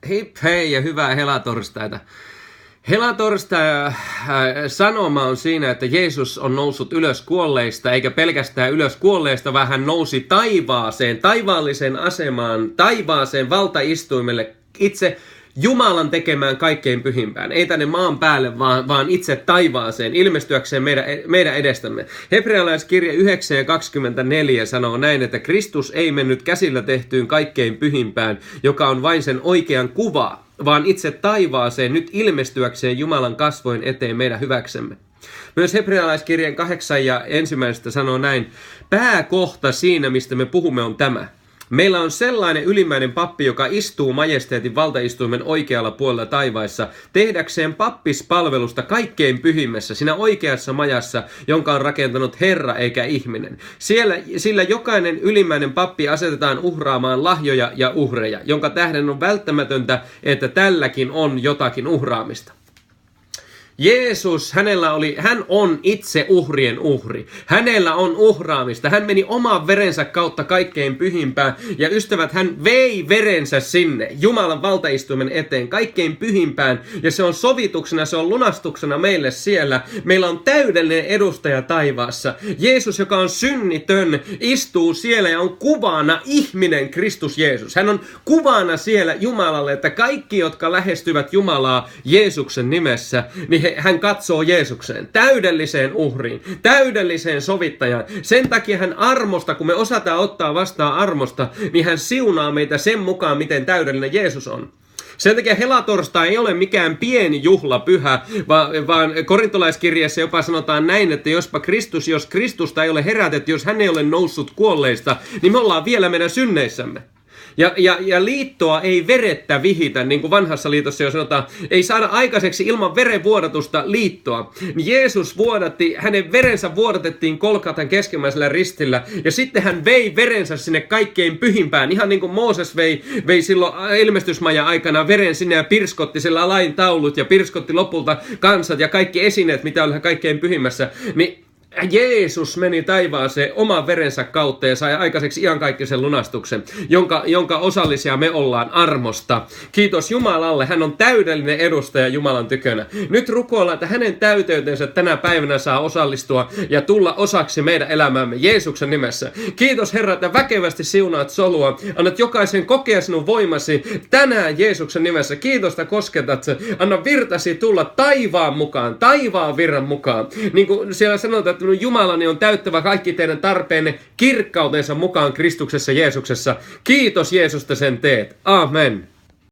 Hip hei ja hyvää helatorstaita. Helatorstai sanoma on siinä, että Jeesus on noussut ylös kuolleista, eikä pelkästään ylös kuolleista, vaan hän nousi taivaaseen, taivaalliseen asemaan, taivaaseen valtaistuimelle, itse Jumalan tekemään kaikkein pyhimpään. Ei tänne maan päälle, vaan itse taivaaseen, ilmestyäkseen meidän edestämme. Hebrealaiskirja 9:24 sanoo näin, että Kristus ei mennyt käsillä tehtyyn kaikkein pyhimpään, joka on vain sen oikean kuva, vaan itse taivaaseen nyt ilmestyäkseen Jumalan kasvojen eteen meidän hyväksemme. Myös Hebrealaiskirjan 8:1 sanoo näin, pääkohta siinä, mistä me puhumme, on tämä. Meillä on sellainen ylimmäinen pappi, joka istuu majesteetin valtaistuimen oikealla puolella taivaissa, tehdäkseen pappispalvelusta kaikkein pyhimmässä, siinä oikeassa majassa, jonka on rakentanut Herra eikä ihminen. Sillä jokainen ylimmäinen pappi asetetaan uhraamaan lahjoja ja uhreja, jonka tähden on välttämätöntä, että tälläkin on jotakin uhraamista. Jeesus, hän on itse uhrien uhri. Hänellä on uhraamista. Hän meni oman verensä kautta kaikkein pyhimpään. Ja ystävät, hän vei verensä sinne Jumalan valtaistuimen eteen kaikkein pyhimpään. Ja se on sovituksena, se on lunastuksena meille siellä. Meillä on täydellinen edustaja taivaassa. Jeesus, joka on synnitön, istuu siellä ja on kuvana ihminen Kristus Jeesus. Hän on kuvana siellä Jumalalle, että kaikki, jotka lähestyvät Jumalaa Jeesuksen nimessä, niin hän katsoo Jeesukseen, täydelliseen uhriin, täydelliseen sovittajaan. Sen takia hän armosta, kun me osataan ottaa vastaan armosta, niin hän siunaa meitä sen mukaan, miten täydellinen Jeesus on. Sen takia helatorstai ei ole mikään pieni juhlapyhä, vaan korintolaiskirjassa jopa sanotaan näin, että jos Kristusta ei ole herätetty, jos hän ei ole noussut kuolleista, niin me ollaan vielä meidän synneissämme. Ja liittoa ei verettä vihitä, niin kuin vanhassa liitossa jo sanotaan, ei saada aikaiseksi ilman verenvuodatusta liittoa. Jeesus hänen verensä vuodatettiin Golgatan keskimmäisellä ristillä, ja sitten hän vei verensä sinne kaikkein pyhimpään, ihan niin kuin Mooses vei silloin ilmestysmajan aikana veren sinne ja pirskotti sillä lain taulut ja pirskotti lopulta kansat ja kaikki esineet, mitä oli kaikkein pyhimmässä, niin Jeesus meni taivaaseen oman verensä kautta ja sai aikaiseksi iankaikkisen lunastuksen, jonka osallisia me ollaan armosta. Kiitos Jumalalle, hän on täydellinen edustaja Jumalan tykönä. Nyt rukoillaan, että hänen täyteytensä tänä päivänä saa osallistua ja tulla osaksi meidän elämäämme Jeesuksen nimessä. Kiitos Herra, että väkevästi siunaat solua. Annat jokaisen kokea sinun voimasi tänään Jeesuksen nimessä. Kiitos, että kosketat. Anna virtasi tulla taivaan mukaan, taivaan virran mukaan. Niin kuin siellä sanotaan, että Jumalani on täyttävä kaikki teidän tarpeenne kirkkautensa mukaan Kristuksessa Jeesuksessa. Kiitos Jeesus, että sen teet. Amen.